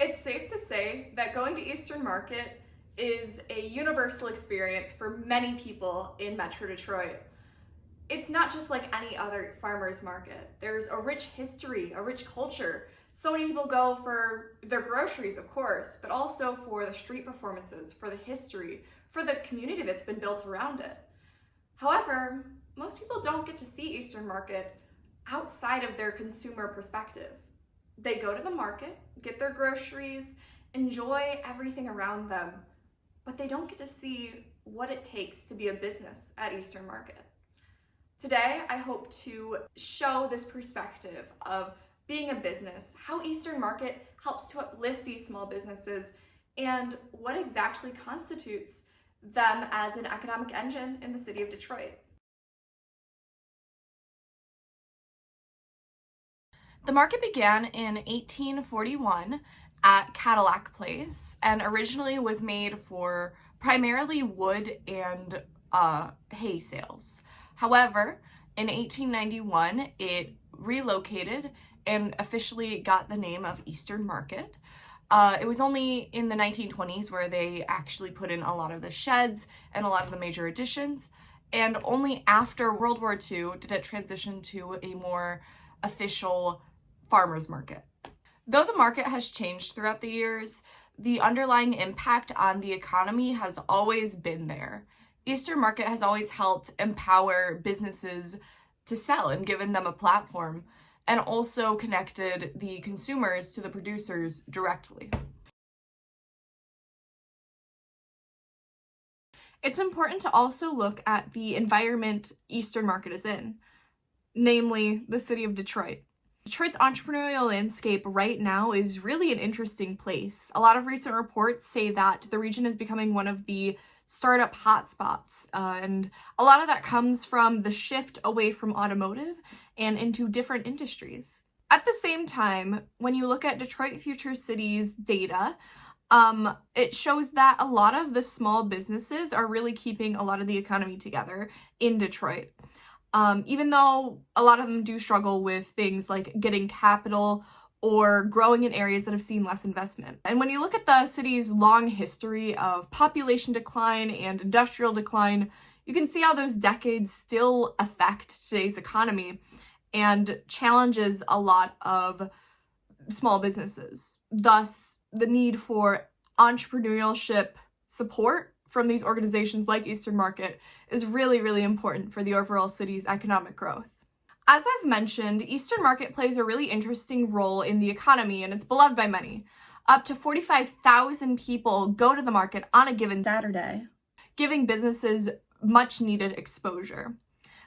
It's safe to say that going to Eastern Market is a universal experience for many people in Metro Detroit. It's not just like any other farmer's market. There's a rich history, a rich culture. So many people go for their groceries, of course, but also for the street performances, for the history, for the community that's been built around it. However, most people don't get to see Eastern Market outside of their consumer perspective. They go to the market, get their groceries, enjoy everything around them, but they don't get to see what it takes to be a business at Eastern Market. Today, I hope to show this perspective of being a business, how Eastern Market helps to uplift these small businesses, and what exactly constitutes them as an economic engine in the city of Detroit. The market began in 1841 at Cadillac Place and originally was made for primarily wood and hay sales. However, in 1891, it relocated and officially got the name of Eastern Market. It was only in the 1920s where they actually put in a lot of the sheds and a lot of the major additions, and only after World War II did it transition to a more official farmers market. Though the market has changed throughout the years, the underlying impact on the economy has always been there. Eastern Market has always helped empower businesses to sell and given them a platform, and also connected the consumers to the producers directly. It's important to also look at the environment Eastern Market is in, namely the city of Detroit. Detroit's entrepreneurial landscape right now is really an interesting place. A lot of recent reports say that the region is becoming one of the startup hotspots, and a lot of that comes from the shift away from automotive and into different industries. At the same time, when you look at Detroit Future Cities data, it shows that a lot of the small businesses are really keeping a lot of the economy together in Detroit. Even though a lot of them do struggle with things like getting capital or growing in areas that have seen less investment. And when you look at the city's long history of population decline and industrial decline, you can see how those decades still affect today's economy and challenges a lot of small businesses. Thus, the need for entrepreneurship support from these organizations like Eastern Market is really, really important for the overall city's economic growth. As I've mentioned, Eastern Market plays a really interesting role in the economy, and it's beloved by many. Up to 45,000 people go to the market on a given Saturday, giving businesses much needed exposure.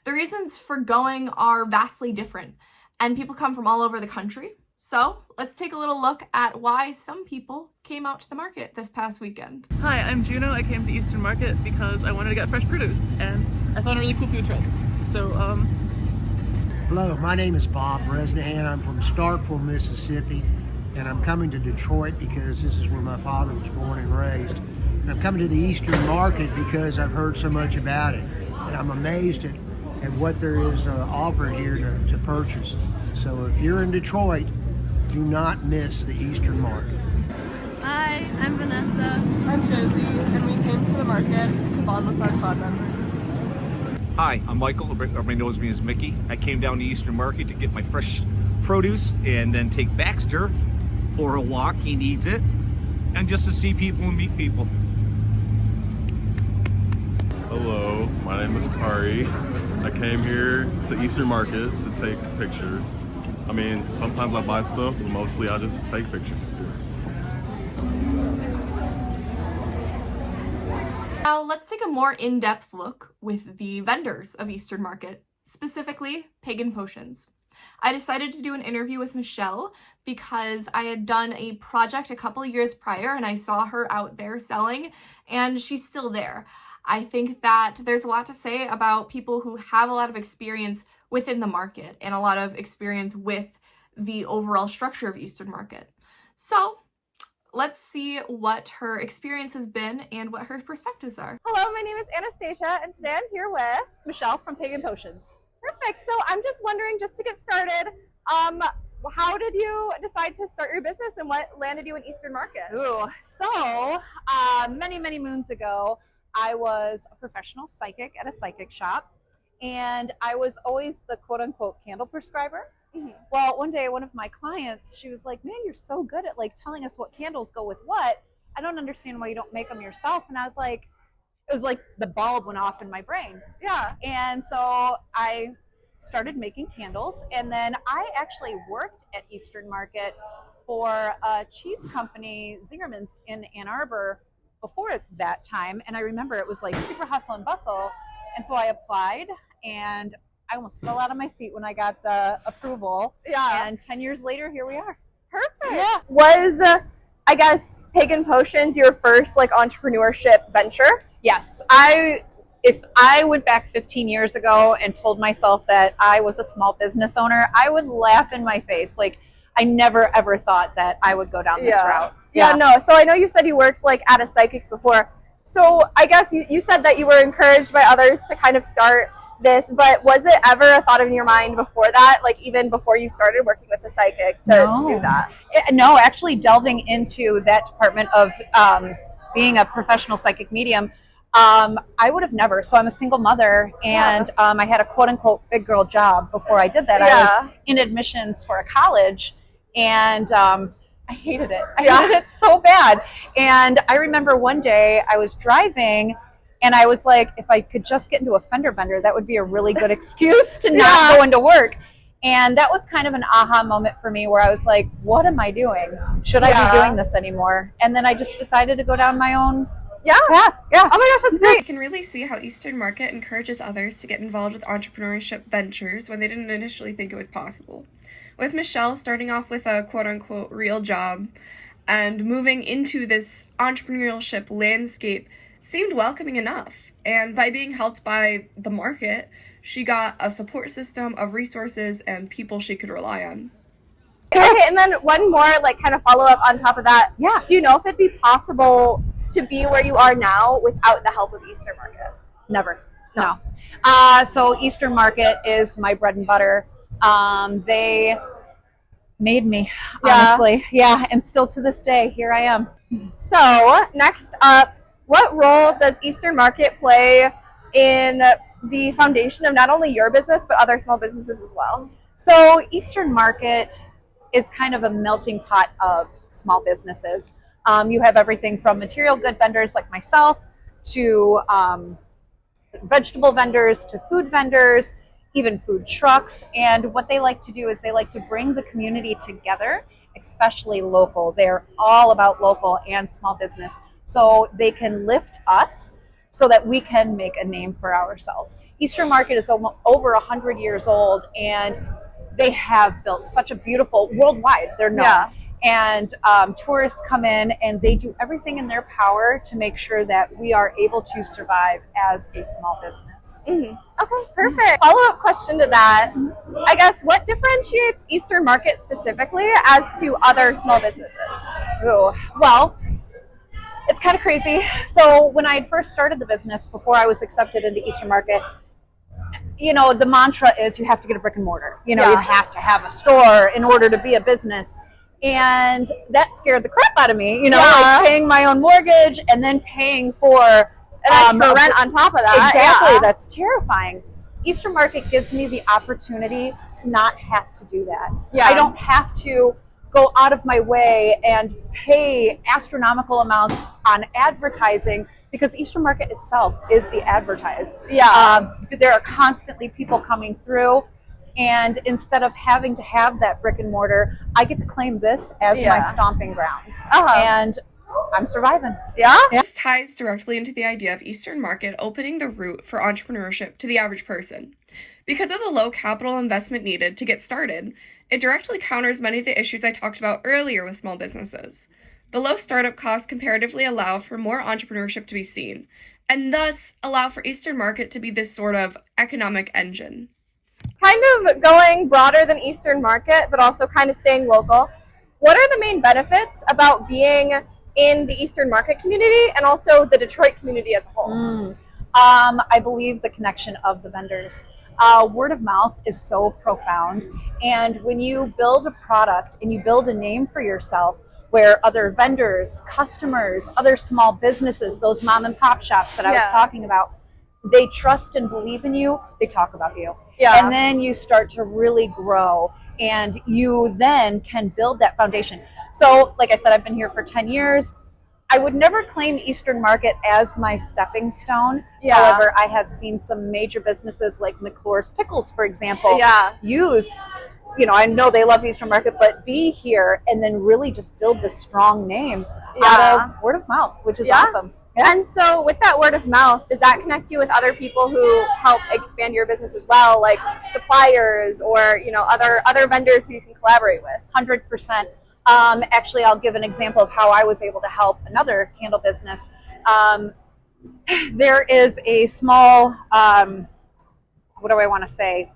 The reasons for going are vastly different, and people come from all over the country. So let's take a little look at why some people came out to the market this past weekend. Hi, I'm Juno. I came to Eastern Market because I wanted to get fresh produce, and I found a really cool food truck. So, Hello, my name is Bob Bresnahan. I'm from Starkville, Mississippi, and I'm coming to Detroit because this is where my father was born and raised. And I'm coming to the Eastern Market because I've heard so much about it, and I'm amazed at what there is offered here to purchase. So if you're in Detroit, do not miss the Eastern Market. Hi, I'm Vanessa. I'm Josie, and we came to the market to bond with our club members. Hi, I'm Michael. Everybody knows me as Mickey. I came down to Eastern Market to get my fresh produce and then take Baxter for a walk. He needs it. And just to see people and meet people. Hello, my name is Kari. I came here to Eastern Market to take pictures. I mean, sometimes I buy stuff, but mostly I just take pictures. Now let's take a more in-depth look with the vendors of Eastern Market, specifically Pagan Potions. I decided to do an interview with Michelle because I had done a project a couple years prior and I saw her out there selling, and she's still there. I think that there's a lot to say about people who have a lot of experience within the market and a lot of experience with the overall structure of Eastern Market. So let's see what her experience has been and what her perspectives are. Hello, my name is Anastasia, and today I'm here with Michelle from Pagan Potions. Perfect. So I'm just wondering, just to get started, how did you decide to start your business and what landed you in Eastern Market? Ooh, so many, many moons ago, I was a professional psychic at a psychic shop, and I was always the quote unquote candle prescriber. Mm-hmm. Well, one day, one of my clients, she was like, man, you're so good at like telling us what candles go with what. I don't understand why you don't make them yourself. And I was like, it was like the bulb went off in my brain. Yeah. And so I started making candles, and then I actually worked at Eastern Market for a cheese company, Zingerman's, in Ann Arbor before that time. And I remember it was like super hustle and bustle. And so I applied, and I almost fell out of my seat when I got the approval. Yeah. And 10 years later, here we are. Perfect. Yeah. Was, I guess, Pagan Potions your first like entrepreneurship venture? Yes. If I went back 15 years ago and told myself that I was a small business owner, I would laugh in my face. Like, I never ever thought that I would go down this route. Yeah, no. So I know you said you worked like at a psychics before. So I guess you said that you were encouraged by others to kind of start this, but was it ever a thought in your mind before that, like even before you started working with the psychic to do that? No, actually delving into that department of being a professional psychic medium, I would have never. So I'm a single mother, and I had a quote unquote big girl job before I did that. Yeah. I was in admissions for a college, and I hated it. I hated it so bad. And I remember one day I was driving, and I was like, if I could just get into a fender bender, that would be a really good excuse to not go into work. And that was kind of an aha moment for me, where I was like, what am I doing? Should I be doing this anymore? And then I just decided to go down my own path. Yeah. Oh my gosh, that's great. You can really see how Eastern Market encourages others to get involved with entrepreneurship ventures when they didn't initially think it was possible. With Michelle starting off with a quote-unquote real job and moving into this entrepreneurship landscape seemed welcoming enough. And by being helped by the market, she got a support system of resources and people she could rely on. Okay, and then one more like kind of follow up on top of that. Yeah. Do you know if it'd be possible to be where you are now without the help of Eastern Market? Never. No. So Eastern Market is my bread and butter. They made me, honestly. Yeah, and still to this day, here I am. So next up, what role does Eastern Market play in the foundation of not only your business, but other small businesses as well? So Eastern Market is kind of a melting pot of small businesses. You have everything from material good vendors like myself to vegetable vendors to food vendors, even food trucks. And what they like to do is they like to bring the community together, especially local. They're all about local and small business. So they can lift us so that we can make a name for ourselves. Eastern Market is over 100 years old, and they have built such a beautiful, worldwide, they're known. Yeah. And tourists come in, and they do everything in their power to make sure that we are able to survive as a small business. Mm-hmm. Okay, perfect. Follow-up question to that. I guess what differentiates Eastern Market specifically as to other small businesses? Ooh, well, it's kind of crazy. So when I had first started the business, before I was accepted into Eastern Market, you know, the mantra is you have to get a brick and mortar. You know, you have to have a store in order to be a business. And that scared the crap out of me, you know, like paying my own mortgage and then paying for an extra rent on top of that. Exactly. That's terrifying. Eastern Market gives me the opportunity to not have to do that. Yeah. I don't have to go out of my way and pay astronomical amounts on advertising, because Eastern Market itself is the advertise. Yeah. There are constantly people coming through, and instead of having to have that brick and mortar, I get to claim this as my stomping grounds. And I'm surviving. Yeah? This ties directly into the idea of Eastern Market opening the route for entrepreneurship to the average person. Because of the low capital investment needed to get started, it directly counters many of the issues I talked about earlier with small businesses. The low startup costs comparatively allow for more entrepreneurship to be seen, and thus allow for Eastern Market to be this sort of economic engine. Kind of going broader than Eastern Market, but also kind of staying local. What are the main benefits about being in the Eastern Market community and also the Detroit community as a whole? I believe the connection of the vendors. Word of mouth is so profound. And when you build a product and you build a name for yourself, where other vendors, customers, other small businesses, those mom and pop shops that I was Yeah. talking about, they trust and believe in you, they talk about you. Yeah. And then you start to really grow, and you then can build that foundation. So, like I said, I've been here for 10 years. I would never claim Eastern Market as my stepping stone. Yeah. However, I have seen some major businesses like McClure's Pickles, for example, Yeah. use, I know they love Eastern Market, but be here and then really just build this strong name Yeah. out of word of mouth, which is Yeah. awesome. Yeah. And so with that word of mouth, does that connect you with other people who help expand your business as well, like suppliers or, other vendors who you can collaborate with? 100%. Actually, I'll give an example of how I was able to help another candle business. There is a small, what do I want to say,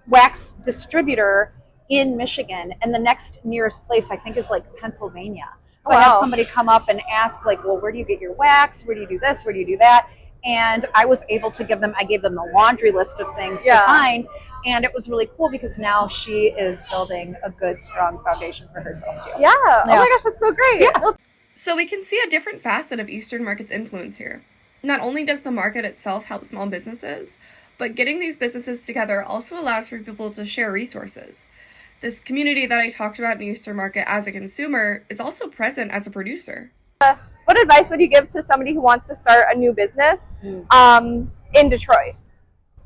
wax distributor in Michigan, and the next nearest place I think is like Pennsylvania. So I had Wow. somebody come up and ask, like, well, where do you get your wax? Where do you do this? Where do you do that? And I was able to I gave them the laundry list of things Yeah. to find. And it was really cool because now she is building a good, strong foundation for herself too. Yeah. Oh Yeah. my gosh, that's so great. Yeah. So we can see a different facet of Eastern Market's influence here. Not only does the market itself help small businesses, but getting these businesses together also allows for people to share resources. This community that I talked about in Eastern Market as a consumer is also present as a producer. What advice would you give to somebody who wants to start a new business in Detroit?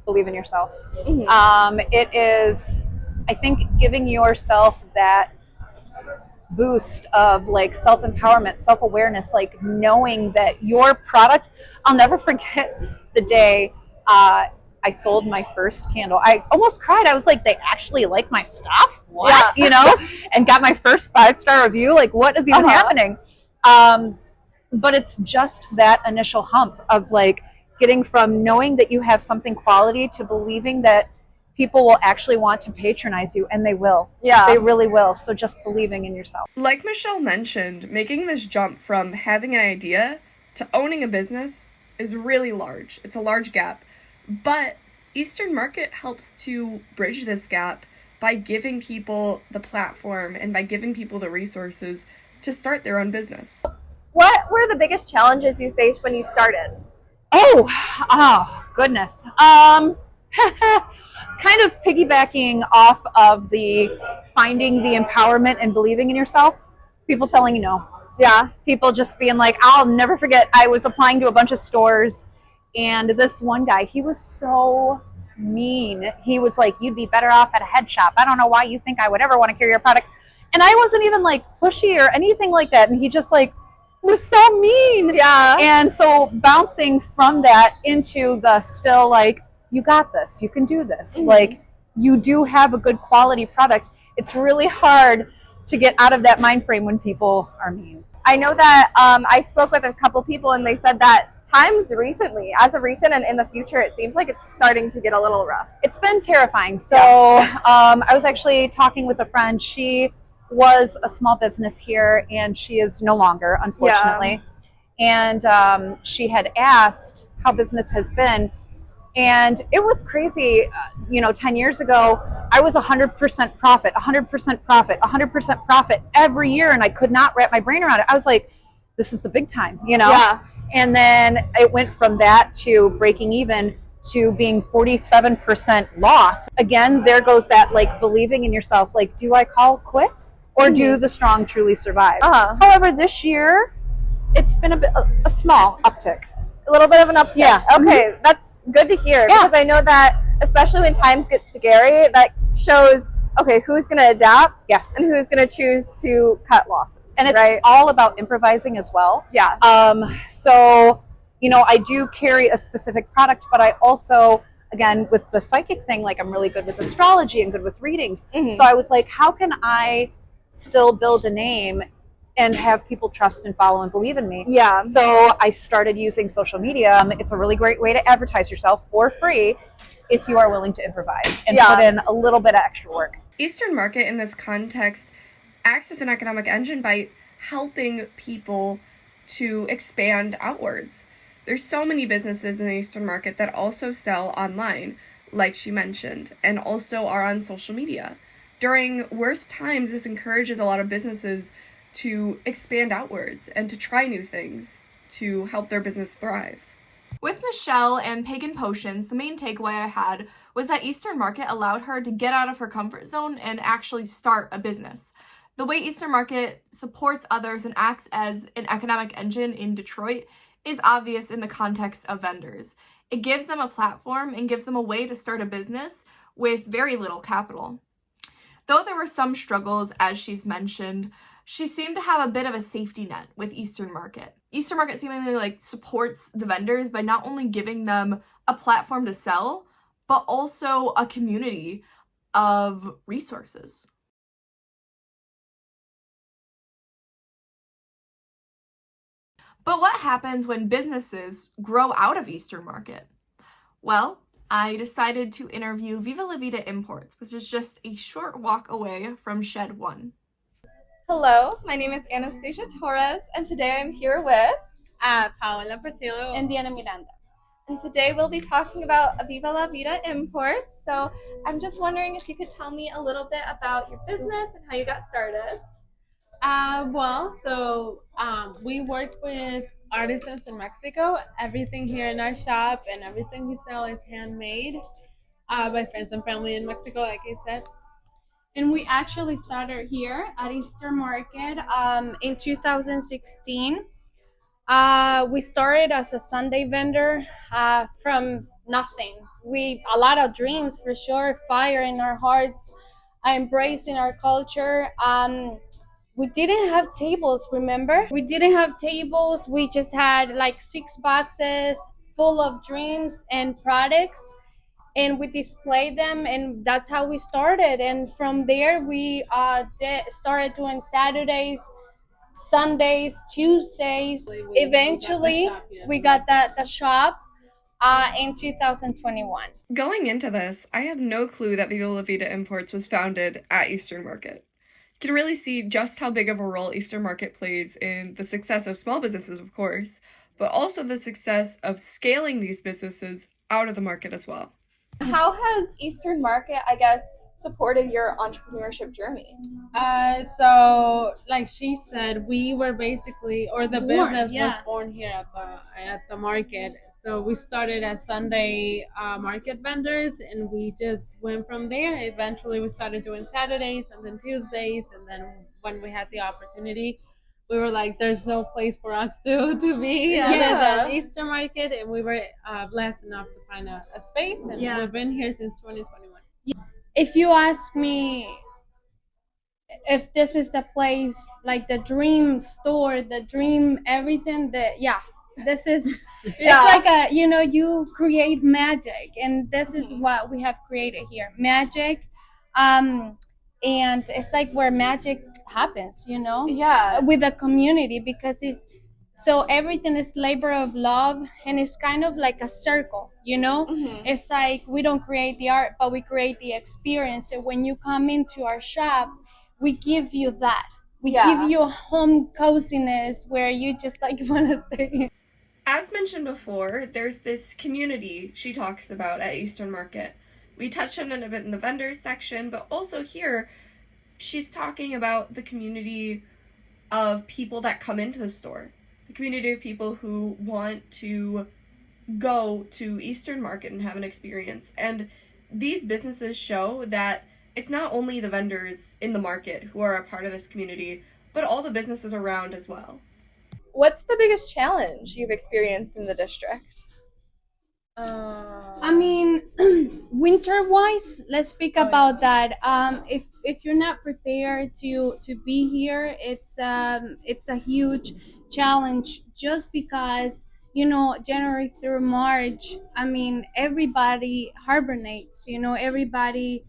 Believe in yourself. Mhm. It is, I think, giving yourself that boost of like self-empowerment, self-awareness, like knowing that your product, I'll never forget the day I sold my first candle. I almost cried. I was like, they actually like my stuff? What? Yeah. And got my first 5-star review. Like, what is even Uh-huh. happening? But it's just that initial hump of like getting from knowing that you have something quality to believing that people will actually want to patronize you, and they will. Yeah. They really will. So just believing in yourself. Like Michelle mentioned, making this jump from having an idea to owning a business is really large. It's a large gap. But Eastern Market helps to bridge this gap by giving people the platform and by giving people the resources to start their own business. What were the biggest challenges you faced when you started? Oh, goodness. Kind of piggybacking off of the finding the empowerment and believing in yourself, people telling you no. Yeah. People just being like, I'll never forget, I was applying to a bunch of stores, and this one guy, he was so mean. He was like, you'd be better off at a head shop. I don't know why you think I would ever want to carry your product. And I wasn't even like pushy or anything like that. And he just like was so mean. Yeah. And so bouncing from that into the still like, you got this, you can do this. Mhm. Like, you do have a good quality product. It's really hard to get out of that mind frame when people are mean. I know that I spoke with a couple people and they said that times recently, as of recent and in the future, it seems like it's starting to get a little rough. It's been terrifying. So I was actually talking with a friend. She was a small business here and she is no longer, unfortunately. And she had asked how business has been. And it was crazy. 10 years ago, I was 100% profit, 100% profit, 100% profit every year. And I could not wrap my brain around it. I was like, this is the big time, Yeah. And then it went from that to breaking even to being 47% loss. Again, there goes that like believing in yourself. Like, do I call quits or do the strong truly survive? Uh-huh. However, this year, it's been a small uptick. A little bit of an uptick. Yeah. Okay, that's good to hear Yeah. because I know that especially when times get scary, that shows okay who's going to adapt Yes. and who's going to choose to cut losses. And it's right. all about improvising as well. Yeah. So, I do carry a specific product, but I also, again, with the psychic thing, like I'm really good with astrology and good with readings. Mhm. So I was like, how can I still build a name and have people trust and follow and believe in me? Yeah. So I started using social media. It's a really great way to advertise yourself for free if you are willing to improvise and Yeah. put in a little bit of extra work. Eastern Market in this context acts as an economic engine by helping people to expand outwards. There's so many businesses in the Eastern Market that also sell online, like she mentioned, and also are on social media. During worst times, this encourages a lot of businesses to expand outwards and to try new things to help their business thrive. With Michelle and Pagan Potions, the main takeaway I had was that Eastern Market allowed her to get out of her comfort zone and actually start a business. The way Eastern Market supports others and acts as an economic engine in Detroit is obvious in the context of vendors. It gives them a platform and gives them a way to start a business with very little capital. Though there were some struggles, as she's mentioned, she seemed to have a bit of a safety net with Eastern Market. Eastern Market seemingly supports the vendors by not only giving them a platform to sell, but also a community of resources. But what happens when businesses grow out of Eastern Market? Well, I decided to interview Viva La Vida Imports, which is just a short walk away from Shed 1. Hello, my name is Anastasia Torres, and today I'm here with Paola Portillo and Diana Miranda. And today we'll be talking about Viva La Vida Imports. So I'm just wondering if you could tell me a little bit about your business and how you got started. We work with artisans in Mexico. Everything here in our shop and everything we sell is handmade by friends and family in Mexico, like I said. And we actually started here at Eastern Market in 2016. We started as a Sunday vendor from nothing. A lot of dreams for sure, fire in our hearts, embracing our culture. We didn't have tables, remember? We didn't have tables. We just had like 6 boxes full of dreams and products, and we displayed them, and that's how we started. And from there, we started doing Saturdays, Sundays, Tuesdays. Eventually, we got the shop in 2021. Going into this, I had no clue that Viva La Vida Imports was founded at Eastern Market. You can really see just how big of a role Eastern Market plays in the success of small businesses, of course, but also the success of scaling these businesses out of the market as well. How has Eastern Market, I guess, supported your entrepreneurship journey? So like she said, we were basically, or the business was born here at the market. So we started as Sunday market vendors, and we just went from there. Eventually we started doing Saturdays and then Tuesdays, and then when we had the opportunity, we were like, there's no place for us to be other than Eastern Market, and we were blessed enough to find a space, and we've been here since 2021. If you ask me if this is the place, like the dream store, the dream everything, this is it's like you create magic, and this is what we have created here, magic. And it's like where magic happens, with the community, because so everything is labor of love, and it's kind of like a circle, It's like we don't create the art, but we create the experience. So when you come into our shop, we give you that. We give you a home coziness where you just like want to stay. As mentioned before, there's this community she talks about at Eastern Market. We touched on it a bit in the vendors section, but also here, she's talking about the community of people that come into the store. The community of people who want to go to Eastern Market and have an experience. And these businesses show that it's not only the vendors in the market who are a part of this community, but all the businesses around as well. What's the biggest challenge you've experienced in the district? I mean, winter-wise, let's speak about that. If you're not prepared to be here, it's a huge challenge, just because January through March, I mean, everybody hibernates. Everybody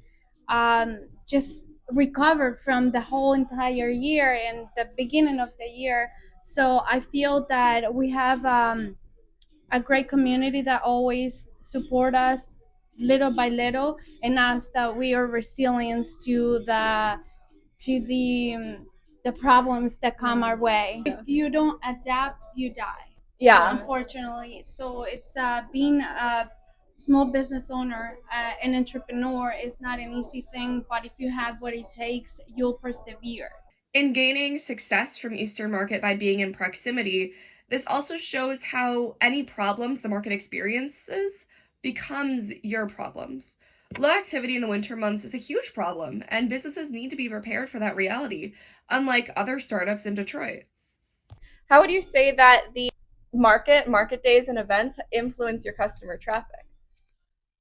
just recovered from the whole entire year and the beginning of the year. So I feel that we have a great community that always support us little by little, and us that we are resilient to the problems that come our way. If you don't adapt, you die. Yeah. Unfortunately. So it's being small business owner, an entrepreneur is not an easy thing, but if you have what it takes, you'll persevere. In gaining success from Eastern Market by being in proximity, this also shows how any problems the market experiences becomes your problems. Low activity in the winter months is a huge problem, and businesses need to be prepared for that reality, unlike other startups in Detroit. How would you say that the market days, and events influence your customer traffic?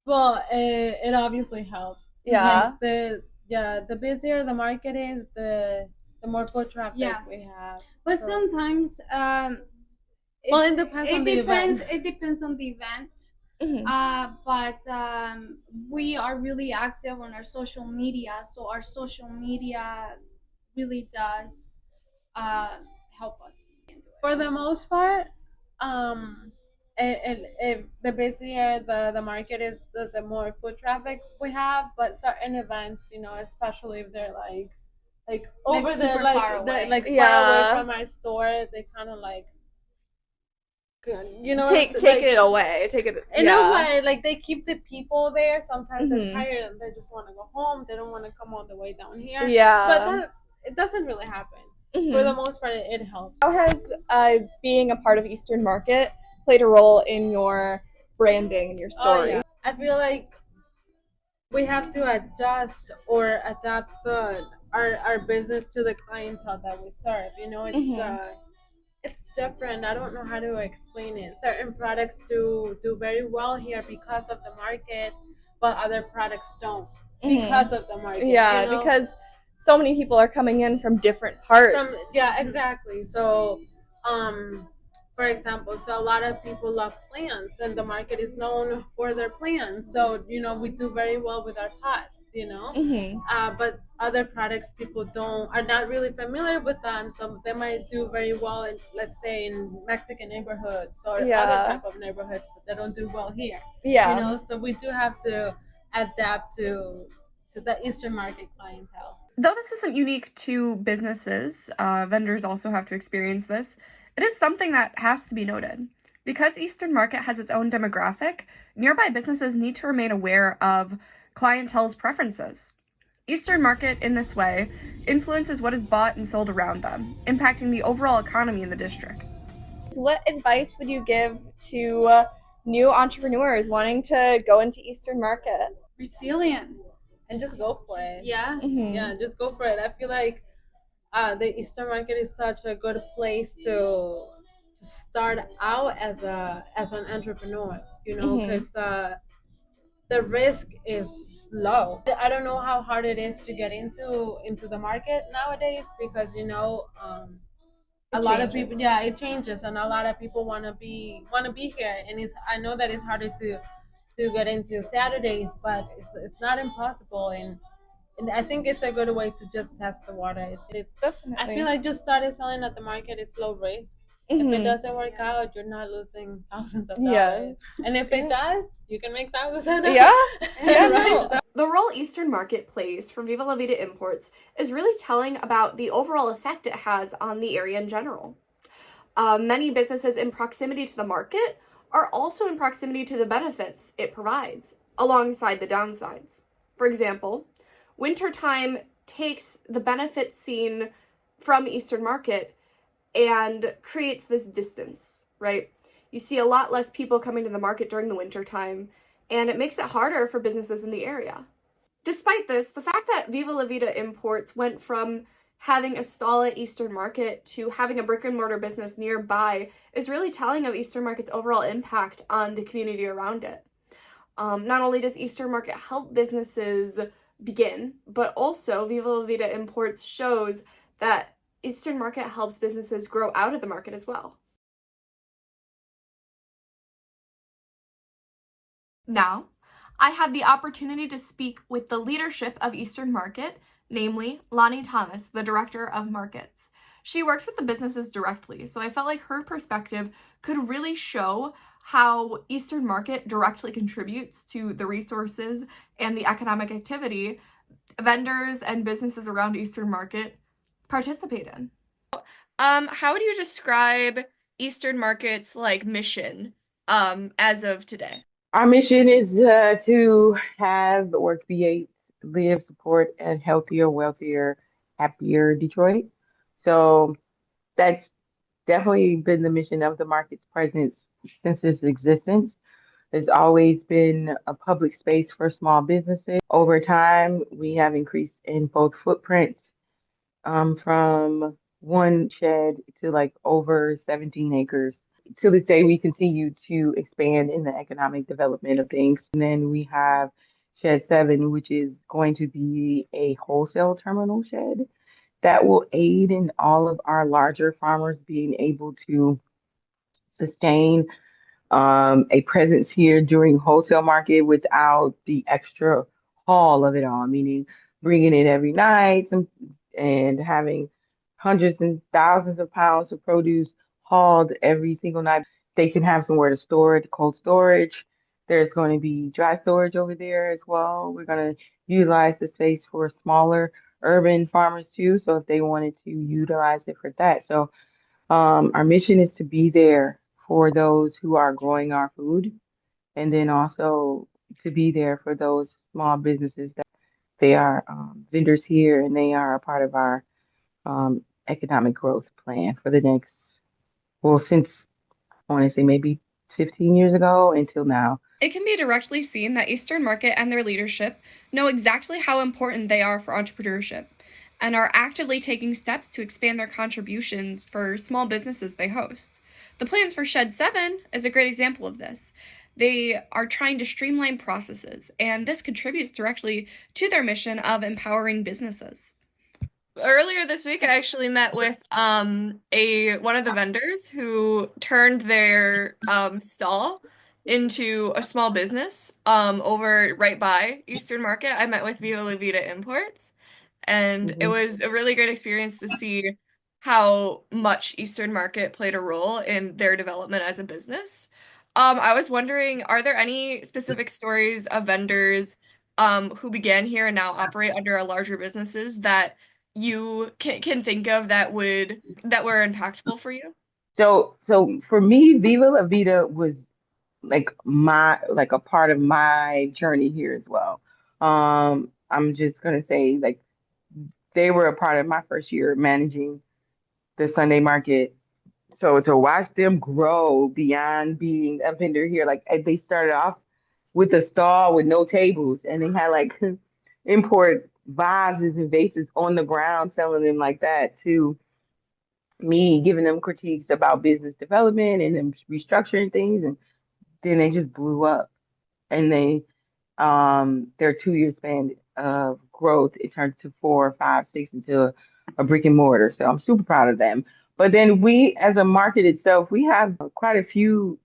Well, it obviously helps. Yeah. Like the busier the market is, the more foot traffic we have. But So- sometimes it depends on the event. It depends on the event. Mhm. But we are really active on our social media, so our social media really does help us. For the most part, the busier the market is, the more foot traffic we have. But certain events, you know, especially if they're like over there, super far away. like far Yeah. away from our store, they kind of like, you know, Take it's like, it away. Take it in yeah. a way, like they keep the people there. Sometimes Mhm. they're tired and they just want to go home. They don't want to come all the way down here. Yeah. But it doesn't really happen. Mhm. For the most part, it helps. How has being a part of Eastern Market played a role in your branding and your story? Oh, yeah. I feel like we have to adjust or adapt our business to the clientele that we serve. You know, it's different. I don't know how to explain it. Certain products do very well here because of the market, but other products don't because of the market. Yeah, you know? because so many people are coming in from different parts. Exactly. So, for example, so a lot of people love plants, and the market is known for their plants. So, you know, we do very well with our pots, you know. But other products, people are not really familiar with them, so they might do very well in, let's say, in Mexican neighborhoods or other type of neighborhoods, but they don't do well here. Yeah. You know, so we do have to adapt to the Eastern Market clientele. Though this isn't unique to businesses, vendors also have to experience this. It is something that has to be noted. Because Eastern Market has its own demographic, nearby businesses need to remain aware of clientele's preferences. Eastern Market, in this way, influences what is bought and sold around them, impacting the overall economy in the district. What advice would you give to new entrepreneurs wanting to go into Eastern Market? Resilience. And just go for it. Yeah. Yeah, just go for it. I feel like the Eastern Market is such a good place to start out as an entrepreneur, you know, because the risk is low. I don't know how hard it is to get into the market nowadays, because, you know, a lot of people, it changes, and a lot of people want to be here, and I know that it's harder to get into Saturdays, but it's not impossible, and I think it's a good way to just test the water. It's Definitely. I feel like just started selling at the market. It's low risk. If it doesn't work out, you're not losing thousands of dollars. Yes. And if it does, you can make thousands of dollars. Yeah. Yeah, Right? no. The role Eastern Market plays for Viva La Vida Imports is really telling about the overall effect it has on the area in general. Many businesses in proximity to the market are also in proximity to the benefits it provides, alongside the downsides. For example, wintertime takes the benefits seen from Eastern Market and creates this distance, right? You see a lot less people coming to the market during the wintertime, and it makes it harder for businesses in the area. Despite this, the fact that Viva La Vida Imports went from having a stall at Eastern Market to having a brick and mortar business nearby is really telling of Eastern Market's overall impact on the community around it. Not only does Eastern Market help businesses begin, but also Viva La Vida Imports shows that Eastern Market helps businesses grow out of the market as well. Now, I had the opportunity to speak with the leadership of Eastern Market, namely Lonnie Thomas, the Director of Markets. She works with the businesses directly, so I felt like her perspective could really show how Eastern Market directly contributes to the resources and the economic activity vendors and businesses around Eastern Market participate in. How would you describe Eastern Market's mission as of today? Our mission is to have Work V8 live, support, and healthier, wealthier, happier Detroit. So that's definitely been the mission of the market's presence since its existence. There's always been a public space for small businesses. Over time, we have increased in both footprint from one shed to like over 17 acres. To this day, we continue to expand in the economic development of things. And then we have Shed 7, which is going to be a wholesale terminal shed that will aid in all of our larger farmers being able to sustain a presence here during wholesale market without the extra haul of it all, meaning bringing it every night and having hundreds and thousands of pounds of produce hauled every single night. They can have somewhere to store it, cold storage. There's going to be dry storage over there as well. We're going to utilize the space for smaller urban farmers too. So if they wanted to utilize it for that. So our mission is to be there for those who are growing our food, and then also to be there for those small businesses that they are vendors here and they are a part of our economic growth plan for the next, well, since I want to say maybe 15 years ago until now. It can be directly seen that Eastern Market and their leadership know exactly how important they are for entrepreneurship and are actively taking steps to expand their contributions for small businesses they host. The plans for Shed 7 is a great example of this. They are trying to streamline processes, and this contributes directly to their mission of empowering businesses. Earlier this week, I actually met with one of the vendors who turned their stall into a small business over right by Eastern Market. I met with Viva La Vida Imports, and it was a really great experience to see how much Eastern Market played a role in their development as a business. I was wondering, are there any specific stories of vendors who began here and now operate under a larger businesses that you can think of that were impactful for you? So for me, Viva La Vida was like a part of my journey here as well. I'm just gonna say like they were a part of my first year managing the Sunday market. So to watch them grow beyond being a vendor here, like they started off with a stall with no tables, and they had like import vases and vases on the ground, selling them like that to me, giving them critiques about business development and them restructuring things, and then they just blew up. And their 2 year span of growth, it turned to four, five, six into a brick and mortar. So I'm super proud of them. But then we, as a market itself, we have quite a few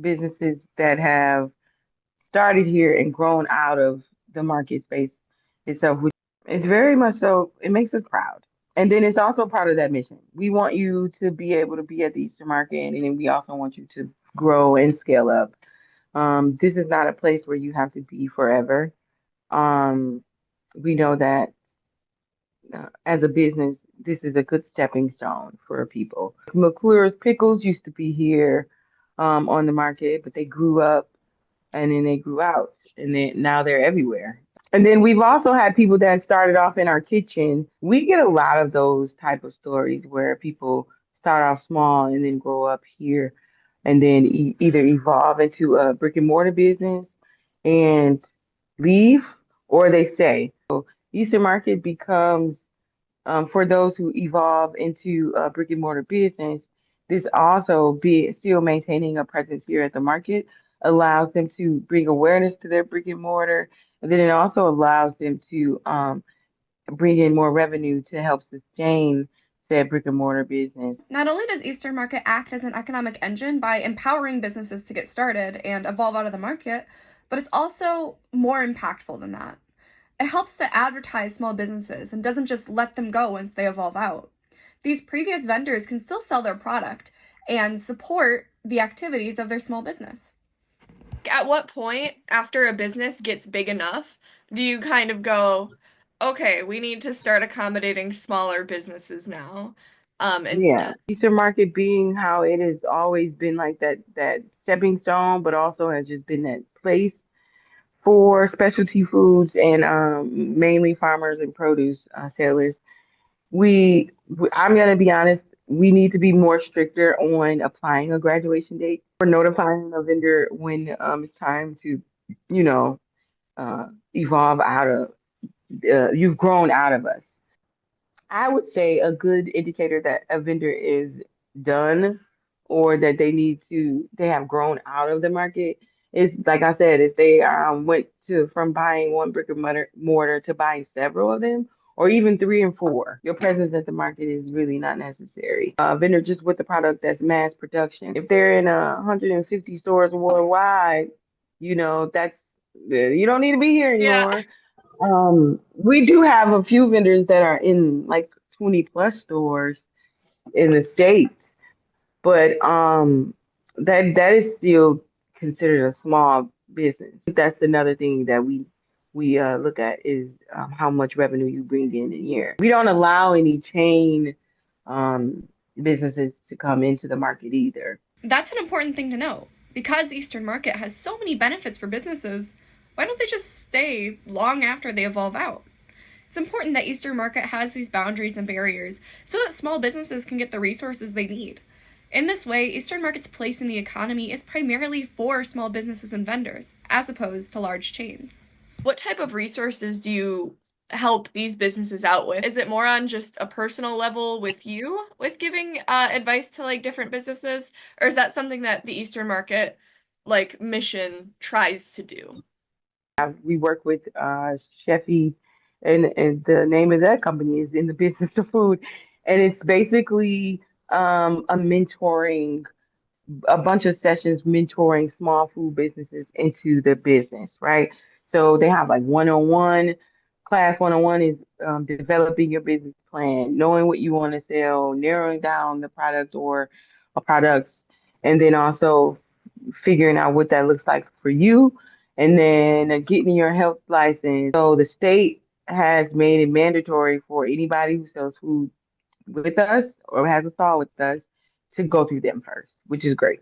businesses that have started here and grown out of the market space itself, which is very much so, it makes us proud. And then it's also part of that mission. We want you to be able to be at the Eastern Market, and then we also want you to grow and scale up. This is not a place where you have to be forever. We know that as a business, this is a good stepping stone for people. McClure's Pickles used to be here on the market, but they grew up and then they grew out, and then now they're everywhere. And then we've also had people that started off in our kitchen. We get a lot of those type of stories where people start off small and then grow up here and then either evolve into a brick and mortar business and leave, or they stay. So Eastern Market becomes, for those who evolve into a brick and mortar business, this also be still maintaining a presence here at the market allows them to bring awareness to their brick and mortar, and then it also allows them to bring in more revenue to help sustain said brick and mortar business. Not only does Eastern Market act as an economic engine by empowering businesses to get started and evolve out of the market, but it's also more impactful than that. It helps to advertise small businesses and doesn't just let them go once they evolve out. These previous vendors can still sell their product and support the activities of their small business. At what point after a business gets big enough do you kind of go, okay, we need to start accommodating smaller businesses now? Yeah, Instead. Eastern Market being how it has always been like that stepping stone, but also has just been that place for specialty foods and mainly farmers and produce sellers. I'm gonna be honest, we need to be more stricter on applying a graduation date for notifying a vendor when it's time to, you know, uh, evolve out of. You've grown out of us. I would say a good indicator that a vendor is done or that they have grown out of the market is, like I said, if they went to from buying one brick and mortar to buying several of them, or even three and four. Your presence at the market is really not necessary. Vendor just with the product that's mass production. If they're in 150 stores worldwide, that's you don't need to be here Yeah. anymore. We do have a few vendors that are in like 20 plus stores in the States, but that is still considered a small business. That's another thing that we look at is how much revenue you bring in a year. We don't allow any chain um businesses to come into the market either. That's an important thing to know. Because Eastern Market has so many benefits for businesses, why don't they just stay long after they evolve out? It's important that Eastern Market has these boundaries and barriers so that small businesses can get the resources they need. In this way, Eastern Market's place in the economy is primarily for small businesses and vendors, as opposed to large chains. What type of resources do you help these businesses out with? Is it more on just a personal level with you, with giving advice to like different businesses, or is that something that the Eastern Market like mission tries to do? We work with Chefy, and the name of that company is in the business of food, and it's basically a mentoring, a bunch of sessions mentoring small food businesses into the business, right? So they have like one-on-one class. One-on-one is developing your business plan, knowing what you want to sell, narrowing down the product or products, and then also figuring out what that looks like for you, and then getting your health license. So the state has made it mandatory for anybody who sells food with us or has a stall with us to go through them first, which is great.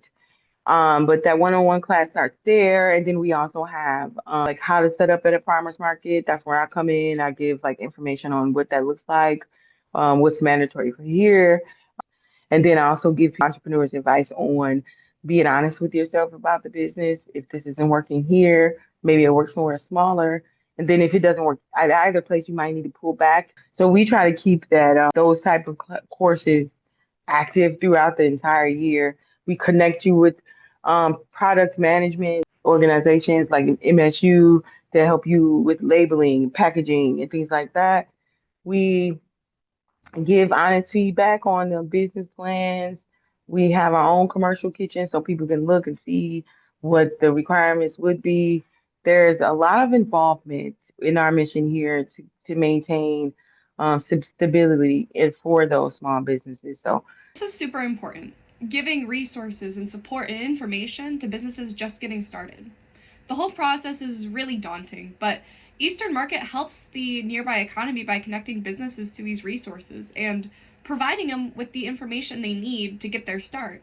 But that one-on-one class starts there, and then we also have like how to set up at a farmer's market. That's where I come in. I give like information on what that looks like, what's mandatory for here, and then I also give entrepreneurs advice on being honest with yourself about the business. If this isn't working here, maybe it works somewhere smaller. And then if it doesn't work at either place, you might need to pull back. So we try to keep that those type of courses active throughout the entire year. We connect you with product management organizations like MSU that help you with labeling, packaging, and things like that. We give honest feedback on the business plans. We have our own commercial kitchen so people can look and see what the requirements would be. There's a lot of involvement in our mission here to maintain some stability for those small businesses. So This is super important, giving resources and support and information to businesses just getting started. The whole process is really daunting, but Eastern Market helps the nearby economy by connecting businesses to these resources and providing them with the information they need to get their start.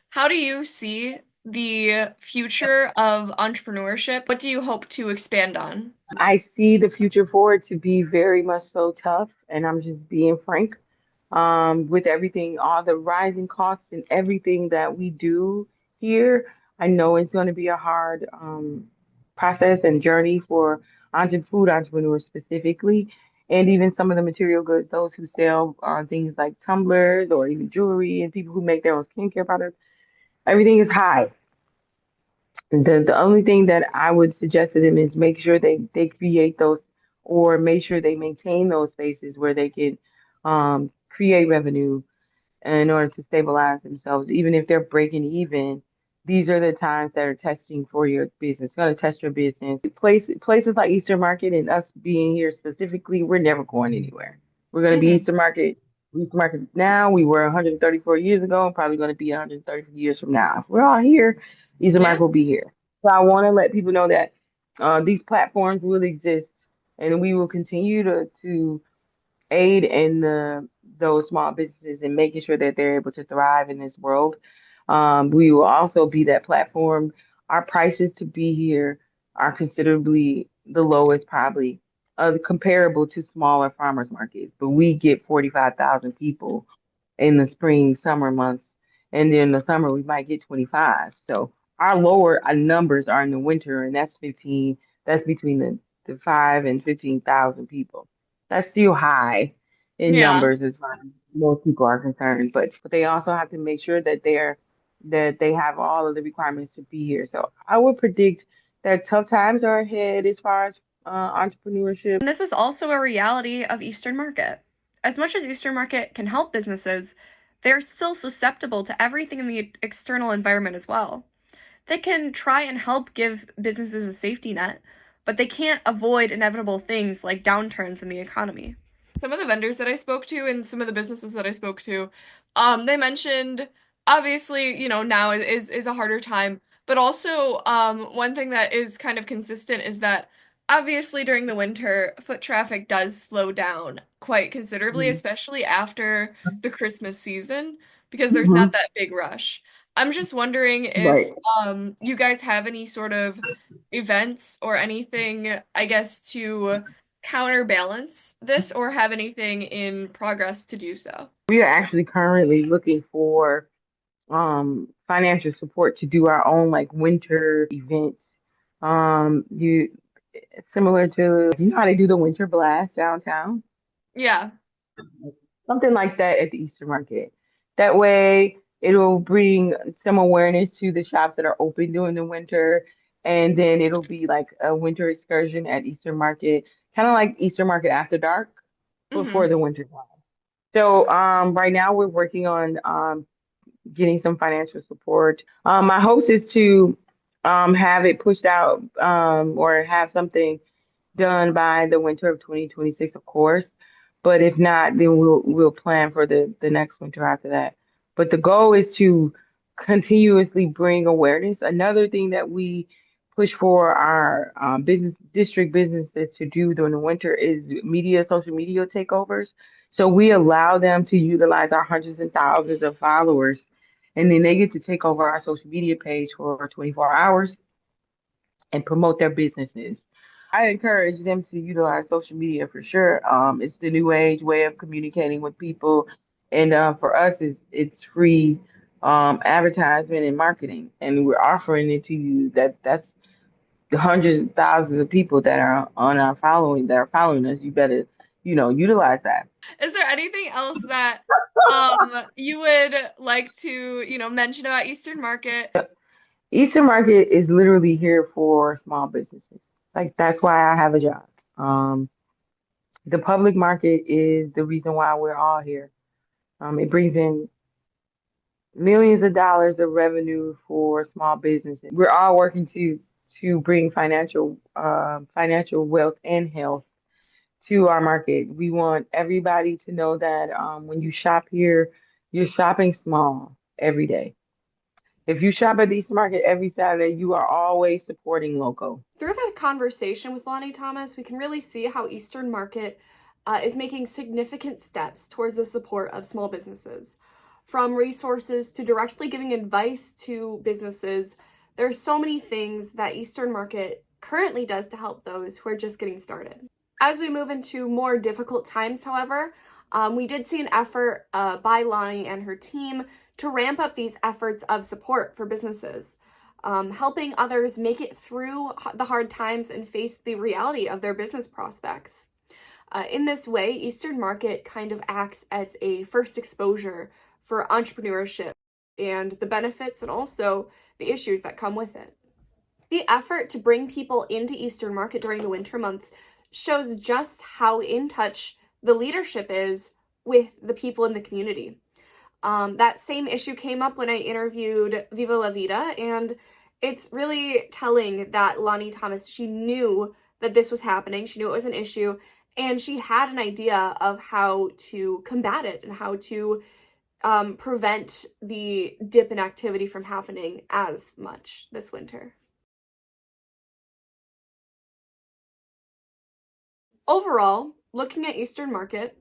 How do you see the future of entrepreneurship? What do you hope to expand on? I see the future for it to be very much so tough, and I'm just being frank. With everything, all the rising costs and everything that we do here, I know it's going to be a hard process and journey for food entrepreneurs specifically, and even some of the material goods, those who sell things like tumblers or even jewelry and people who make their own skincare products. Everything is high. The only thing that I would suggest to them is make sure they create those or make sure they maintain those spaces where they can create revenue in order to stabilize themselves. Even if they're breaking even, these are the times that are testing for your business. It's going to test your business. Places like Eastern Market and us being here specifically, we're never going anywhere. We're going to be Eastern Market now. We were 134 years ago and probably going to be 130 years from now. If we're all here, Eastern Market will be here. So I want to let people know that these platforms will exist and we will continue to aid in those small businesses and making sure that they're able to thrive in this world. We will also be that platform. Our prices to be here are considerably the lowest, probably comparable to smaller farmers markets, but we get 45,000 people in the spring, summer months, and then in the summer we might get 25. So our lower numbers are in the winter, and that's 15. That's between the 5 and 15,000 people. That's still high in Yeah. numbers as far as most people are concerned, but they also have to make sure that they have all of the requirements to be here. So I would predict that tough times are ahead as far as entrepreneurship. And this is also a reality of Eastern Market. As much as Eastern Market can help businesses, they're still susceptible to everything in the external environment as well. They can try and help give businesses a safety net, but they can't avoid inevitable things like downturns in the economy. Some of the vendors that I spoke to and some of the businesses that I spoke to, they mentioned obviously, now is a harder time, but also one thing that is kind of consistent is that obviously during the winter, foot traffic does slow down quite considerably, especially after the Christmas season, because there's Mm-hmm. not that big rush. I'm just wondering if Right. you guys have any sort of events or anything, I guess, to counterbalance this or have anything in progress to do so. We are actually currently looking for financial support to do our own like winter events. You similar to how they do the winter blast downtown, Yeah. something like that at the Easter Market. That way, it'll bring some awareness to the shops that are open during the winter, and then it'll be like a winter excursion at Easter Market, kind of like Easter Market after dark before Mm-hmm. the winter time. So right now we're working on getting some financial support. My hopes is to have it pushed out or have something done by the winter of 2026, of course. But if not, then we'll plan for the next winter after that. But the goal is to continuously bring awareness. Another thing that we push for our business district businesses to do during the winter is social media takeovers. So we allow them to utilize our hundreds and thousands of followers, and then they get to take over our social media page for 24 hours and promote their businesses. I encourage them to utilize social media for sure. It's the new age way of communicating with people, and for us, it's free advertisement and marketing, and we're offering it to you. That's the hundreds of thousands of people that are on our following that are following us. You better, utilize that. Is there anything else that you would like to, mention about Eastern Market? Eastern Market is literally here for small businesses. Like that's why I have a job. The public market is the reason why we're all here. It brings in millions of dollars of revenue for small businesses. We're all working to bring financial wealth and health to our market. We want everybody to know that when you shop here, you're shopping small every day. If you shop at the Eastern Market every Saturday, you are always supporting local. Through that conversation with Lonnie Thomas, we can really see how Eastern Market is making significant steps towards the support of small businesses. From resources to directly giving advice to businesses, there are so many things that Eastern Market currently does to help those who are just getting started. As we move into more difficult times, however, we did see an effort by Lonnie and her team to ramp up these efforts of support for businesses, helping others make it through the hard times and face the reality of their business prospects. In this way, Eastern Market kind of acts as a first exposure for entrepreneurship and the benefits and also the issues that come with it. The effort to bring people into Eastern Market during the winter months shows just how in touch the leadership is with the people in the community. That same issue came up when I interviewed Viva La Vida, and it's really telling that Lonnie Thomas, she knew that this was happening, she knew it was an issue, and she had an idea of how to combat it and how to prevent the dip in activity from happening as much this winter. Overall, looking at Eastern Market,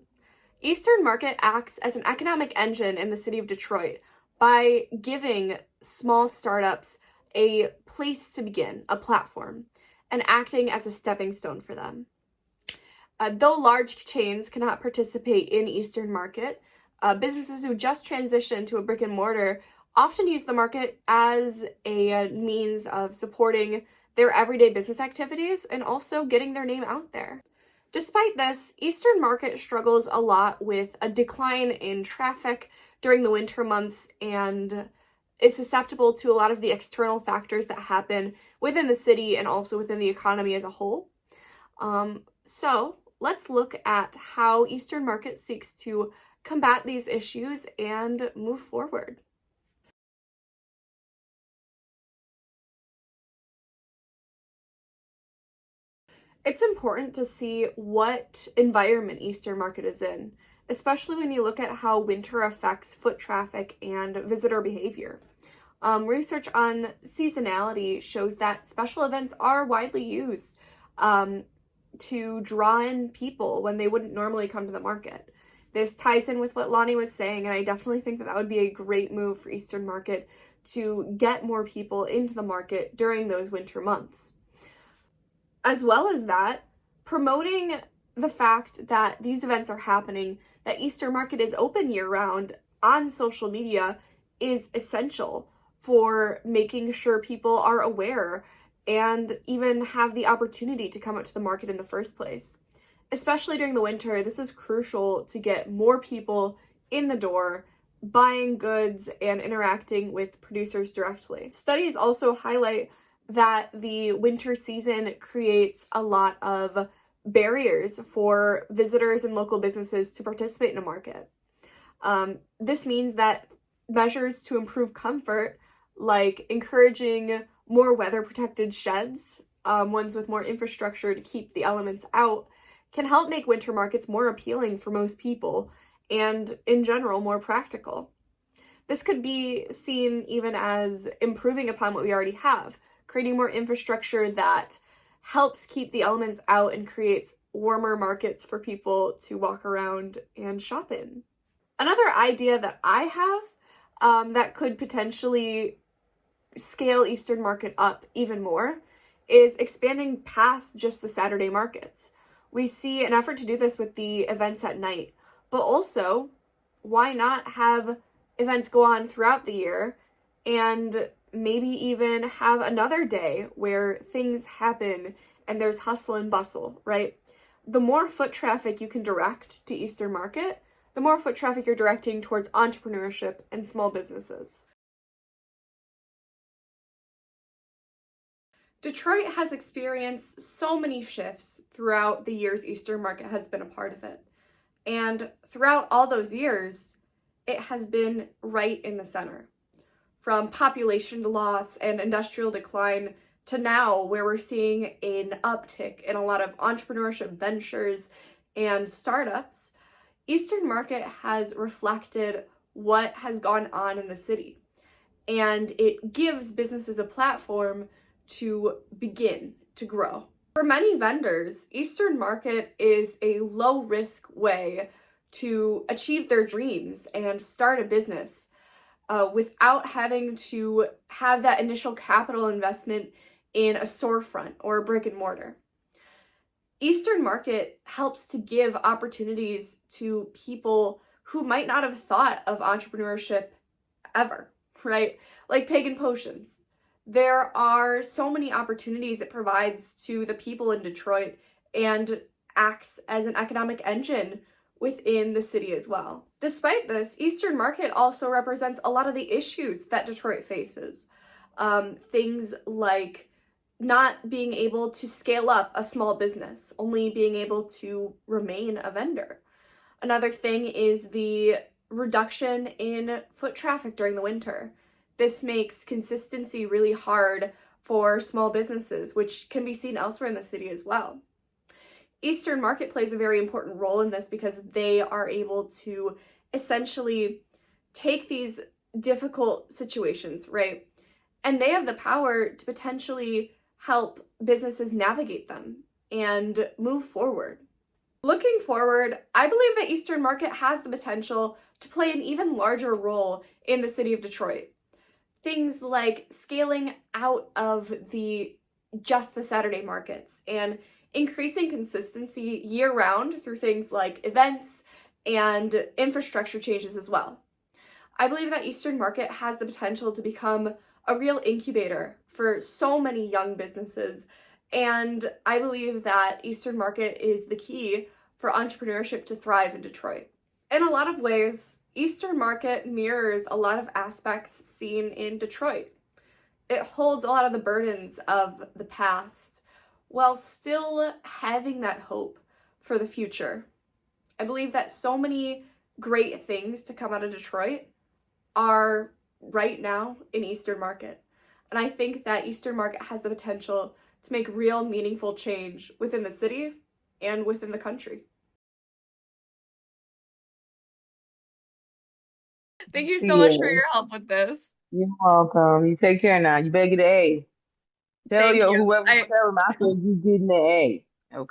Eastern Market acts as an economic engine in the city of Detroit by giving small startups a place to begin, a platform, and acting as a stepping stone for them. Though large chains cannot participate in Eastern Market, businesses who just transition to a brick and mortar often use the market as a means of supporting their everyday business activities and also getting their name out there. Despite this, Eastern Market struggles a lot with a decline in traffic during the winter months and is susceptible to a lot of the external factors that happen within the city and also within the economy as a whole. So let's look at how Eastern Market seeks to combat these issues and move forward. It's important to see what environment Eastern Market is in, especially when you look at how winter affects foot traffic and visitor behavior. Research on seasonality shows that special events are widely used to draw in people when they wouldn't normally come to the market. This ties in with what Lonnie was saying, and I definitely think that would be a great move for Eastern Market to get more people into the market during those winter months. As well as that, promoting the fact that these events are happening, that Eastern Market is open year-round on social media is essential for making sure people are aware and even have the opportunity to come out to the market in the first place. Especially during the winter, this is crucial to get more people in the door, buying goods and interacting with producers directly. Studies also highlight that the winter season creates a lot of barriers for visitors and local businesses to participate in a market. This means that measures to improve comfort, like encouraging more weather-protected sheds, ones with more infrastructure to keep the elements out, can help make winter markets more appealing for most people and, in general, more practical. This could be seen even as improving upon what we already have, creating more infrastructure that helps keep the elements out and creates warmer markets for people to walk around and shop in. Another idea that I have that could potentially scale Eastern Market up even more is expanding past just the Saturday markets. We see an effort to do this with the events at night, but also why not have events go on throughout the year and maybe even have another day where things happen and there's hustle and bustle, right? The more foot traffic you can direct to Eastern Market, the more foot traffic you're directing towards entrepreneurship and small businesses. Detroit has experienced so many shifts throughout the years Eastern Market has been a part of it. And throughout all those years, it has been right in the center. From population loss and industrial decline to now, where we're seeing an uptick in a lot of entrepreneurship ventures and startups, Eastern Market has reflected what has gone on in the city. And it gives businesses a platform to begin to grow. For many vendors, Eastern Market is a low-risk way to achieve their dreams and start a business without having to have that initial capital investment in a storefront or a brick and mortar. Eastern Market helps to give opportunities to people who might not have thought of entrepreneurship ever, right? Like Pagan Potions. There are so many opportunities it provides to the people in Detroit and acts as an economic engine within the city as well. Despite this, Eastern Market also represents a lot of the issues that Detroit faces. Things like not being able to scale up a small business, only being able to remain a vendor. Another thing is the reduction in foot traffic during the winter. This makes consistency really hard for small businesses, which can be seen elsewhere in the city as well. Eastern Market plays a very important role in this because they are able to essentially take these difficult situations, right? And they have the power to potentially help businesses navigate them and move forward. Looking forward, I believe that Eastern Market has the potential to play an even larger role in the city of Detroit. Things like scaling out of just the Saturday markets and increasing consistency year-round through things like events and infrastructure changes as well. I believe that Eastern Market has the potential to become a real incubator for so many young businesses, and I believe that Eastern Market is the key for entrepreneurship to thrive in Detroit. In a lot of ways, Eastern Market mirrors a lot of aspects seen in Detroit. It holds a lot of the burdens of the past while still having that hope for the future. I believe that so many great things to come out of Detroit are right now in Eastern Market. And I think that Eastern Market has the potential to make real meaningful change within the city and within the country. Thank you so much for your help with this. You're welcome. You take care now. You better get an A. Tell Thank your you. whoever, tell them I said you getting the A.